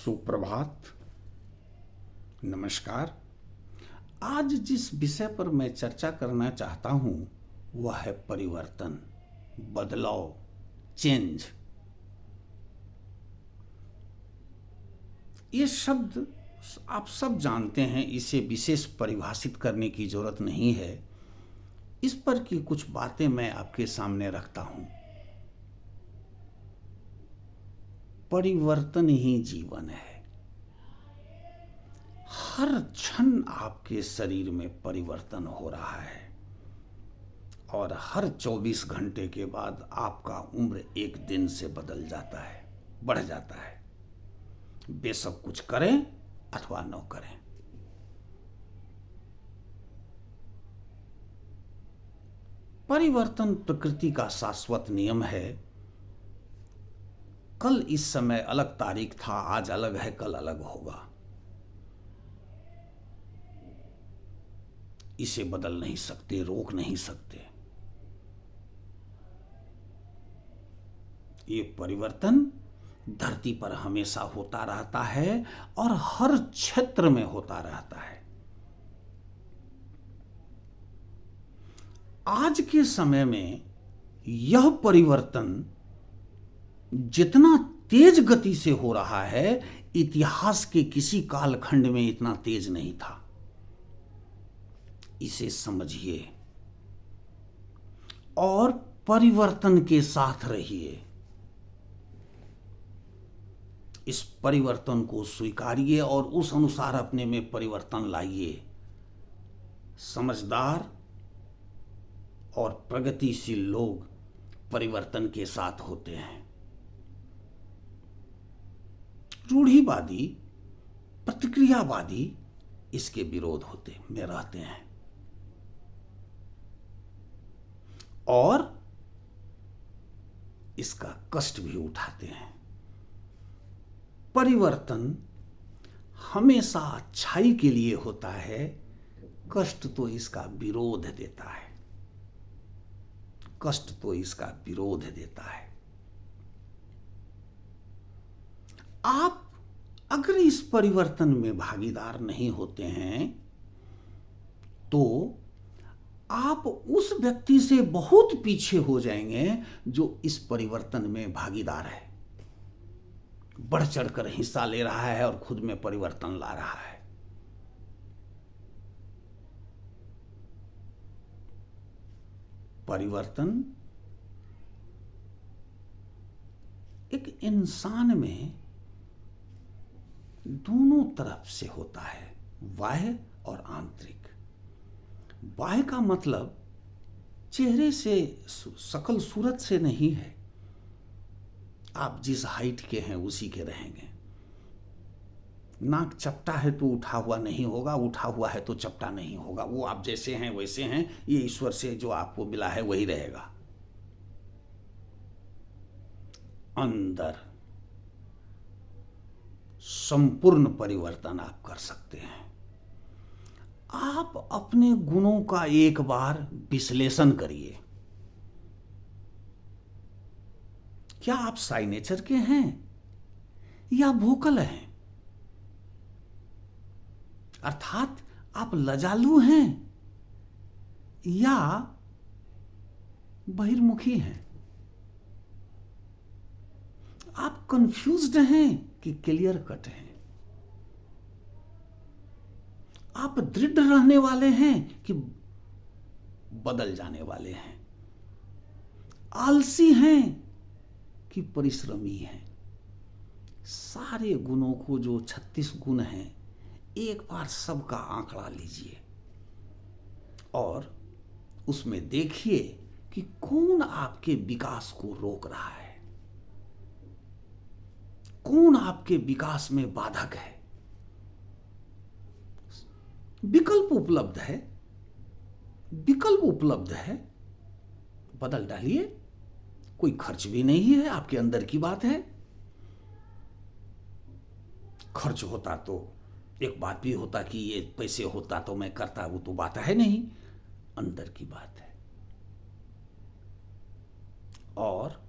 सुप्रभात, नमस्कार। आज जिस विषय पर मैं चर्चा करना चाहता हूँ वह है परिवर्तन, बदलाव, चेंज। ये शब्द आप सब जानते हैं, इसे विशेष परिभाषित करने की जरूरत नहीं है। इस पर की कुछ बातें मैं आपके सामने रखता हूँ। परिवर्तन ही जीवन है। हर क्षण आपके शरीर में परिवर्तन हो रहा है और हर 24 घंटे के बाद आपका उम्र एक दिन से बदल जाता है, बढ़ जाता है, बेशक कुछ करें अथवा न करें। परिवर्तन प्रकृति का शाश्वत नियम है। कल इस समय अलग तारीख था, आज अलग है, कल अलग होगा। इसे बदल नहीं सकते, रोक नहीं सकते। ये परिवर्तन धरती पर हमेशा होता रहता है और हर क्षेत्र में होता रहता है। आज के समय में यह परिवर्तन जितना तेज गति से हो रहा है, इतिहास के किसी कालखंड में इतना तेज नहीं था। इसे समझिए और परिवर्तन के साथ रहिए। इस परिवर्तन को स्वीकारिए और उस अनुसार अपने में परिवर्तन लाइए। समझदार और प्रगतिशील लोग परिवर्तन के साथ होते हैं। रूढ़िवादी, प्रतिक्रियावादी इसके विरोध होते में रहते हैं और इसका कष्ट भी उठाते हैं। परिवर्तन हमेशा अच्छाई के लिए होता है, कष्ट तो इसका विरोध देता है। कष्ट तो इसका विरोध देता है। आप अगर इस परिवर्तन में भागीदार नहीं होते हैं तो आप उस व्यक्ति से बहुत पीछे हो जाएंगे जो इस परिवर्तन में भागीदार है, बढ़ चढ़कर हिस्सा ले रहा है और खुद में परिवर्तन ला रहा है। परिवर्तन एक इंसान में दोनों तरफ से होता है, बाह्य और आंतरिक। बाह्य का मतलब चेहरे से, शकल सूरत से नहीं है। आप जिस हाइट के हैं उसी के रहेंगे। नाक चपटा है तो उठा हुआ नहीं होगा, उठा हुआ है तो चपटा नहीं होगा। वो आप जैसे हैं वैसे हैं। ये ईश्वर से जो आपको मिला है वही रहेगा। अंदर संपूर्ण परिवर्तन आप कर सकते हैं। आप अपने गुणों का एक बार विश्लेषण करिए। क्या आप साई नेचर के हैं या वोकल हैं? अर्थात आप लजालू हैं या बहिर्मुखी हैं? आप कंफ्यूज्ड हैं कि क्लियर कट हैं? आप दृढ़ रहने वाले हैं कि बदल जाने वाले हैं? आलसी हैं कि परिश्रमी हैं? सारे गुणों को, जो 36 गुण हैं, एक बार सबका आंकड़ा लीजिए और उसमें देखिए कि कौन आपके विकास को रोक रहा है, कौन आपके विकास में बाधक है। विकल्प उपलब्ध है, विकल्प उपलब्ध है, बदल डालिए। कोई खर्च भी नहीं है, आपके अंदर की बात है। खर्च होता तो एक बात भी होता कि ये पैसे होता तो मैं करता, वो तो बात है नहीं, अंदर की बात है। और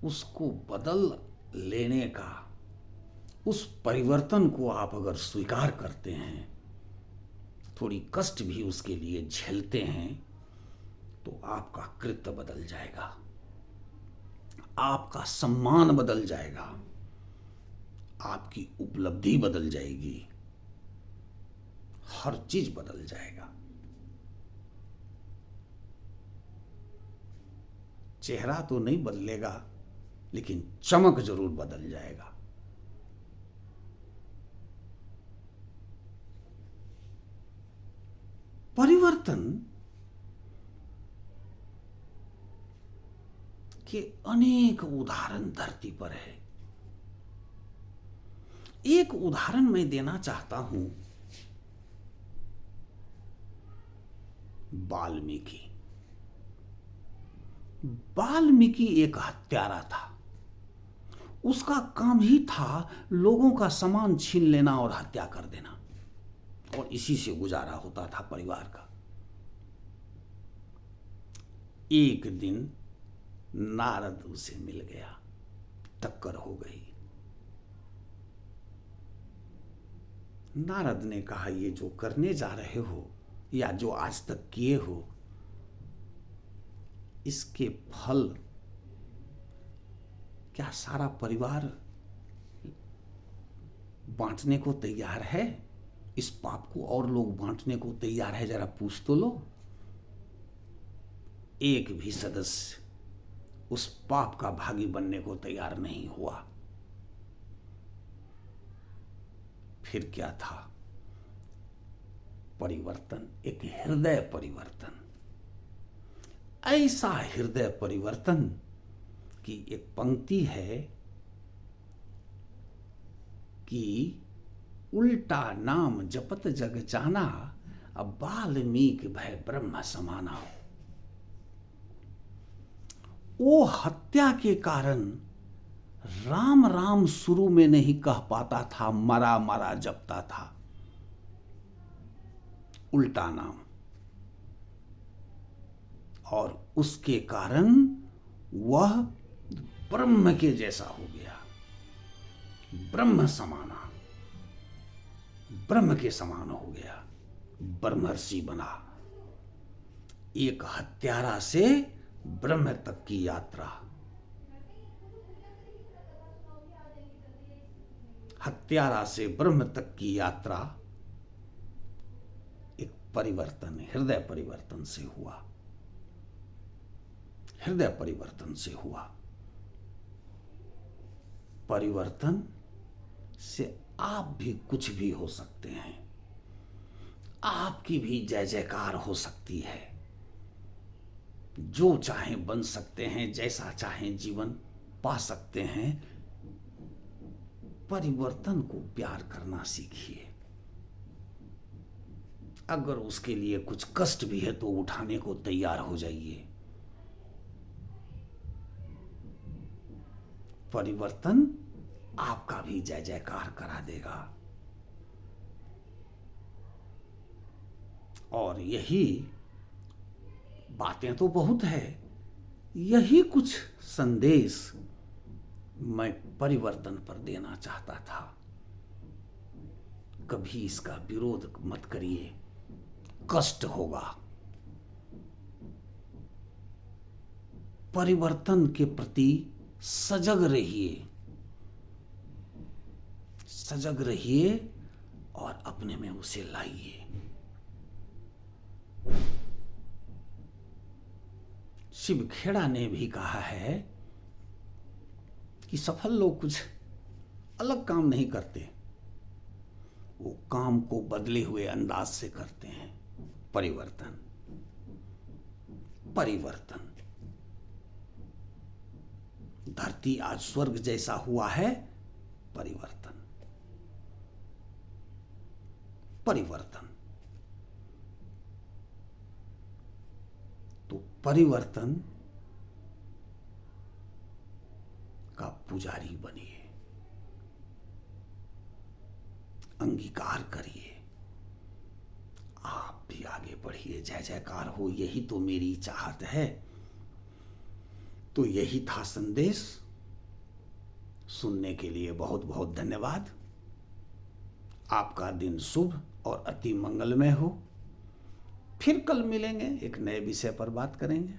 उसको बदल लेने का उस परिवर्तन को आप अगर स्वीकार करते हैं, थोड़ी कष्ट भी उसके लिए झेलते हैं, तो आपका कृत्य बदल जाएगा, आपका सम्मान बदल जाएगा, आपकी उपलब्धि बदल जाएगी, हर चीज बदल जाएगा। चेहरा तो नहीं बदलेगा, लेकिन चमक जरूर बदल जाएगा। परिवर्तन के अनेक उदाहरण धरती पर है। एक उदाहरण मैं देना चाहता हूं, वाल्मीकि। वाल्मीकि एक हत्यारा था। उसका काम ही था लोगों का सामान छीन लेना और हत्या कर देना, और इसी से गुजारा होता था परिवार का। एक दिन नारद उसे मिल गया, टक्कर हो गई। नारद ने कहा, ये जो करने जा रहे हो या जो आज तक किए हो, इसके फल क्या सारा परिवार बांटने को तैयार है? इस पाप को और लोग बांटने को तैयार है? जरा पूछ तो लो। एक भी सदस्य उस पाप का भागी बनने को तैयार नहीं हुआ। फिर क्या था? परिवर्तन, एक हृदय परिवर्तन। ऐसा हृदय परिवर्तन की एक पंक्ति है कि उल्टा नाम जपत जग जाना, अब वाल्मीकि भय ब्रह्म समाना। वो हत्या के कारण राम राम शुरू में नहीं कह पाता था, मरा मरा जपता था। उल्टा नाम, और उसके कारण वह ब्रह्म के जैसा हो गया, ब्रह्म समाना, ब्रह्म के समान हो गया, ब्रह्मर्षि बना। एक हत्यारा से ब्रह्म तक की यात्रा, हत्यारा से ब्रह्म तक की यात्रा एक परिवर्तन, हृदय परिवर्तन से हुआ, हृदय परिवर्तन से हुआ। परिवर्तन से आप भी कुछ भी हो सकते हैं, आपकी भी जय जयकार हो सकती है। जो चाहें बन सकते हैं, जैसा चाहें जीवन पा सकते हैं। परिवर्तन को प्यार करना सीखिए। अगर उसके लिए कुछ कष्ट भी है तो उठाने को तैयार हो जाइए। परिवर्तन आपका भी जय जयकार करा देगा। और यही बातें तो बहुत है, यही कुछ संदेश मैं परिवर्तन पर देना चाहता था। कभी इसका विरोध मत करिए, कष्ट होगा। परिवर्तन के प्रति सजग रहिए, सजग रहिए और अपने में उसे लाइए। शिव खेड़ा ने भी कहा है कि सफल लोग कुछ अलग काम नहीं करते, वो काम को बदले हुए अंदाज से करते हैं। परिवर्तन, परिवर्तन। धरती आज स्वर्ग जैसा हुआ है, परिवर्तन, परिवर्तन। तो परिवर्तन का पुजारी बनिए, अंगीकार करिए, आप भी आगे बढ़िए, जय जयकार हो। यही तो मेरी चाहत है। तो यही था संदेश। सुनने के लिए बहुत बहुत धन्यवाद। आपका दिन शुभ और अति मंगलमय हो। फिर कल मिलेंगे, एक नए विषय पर बात करेंगे।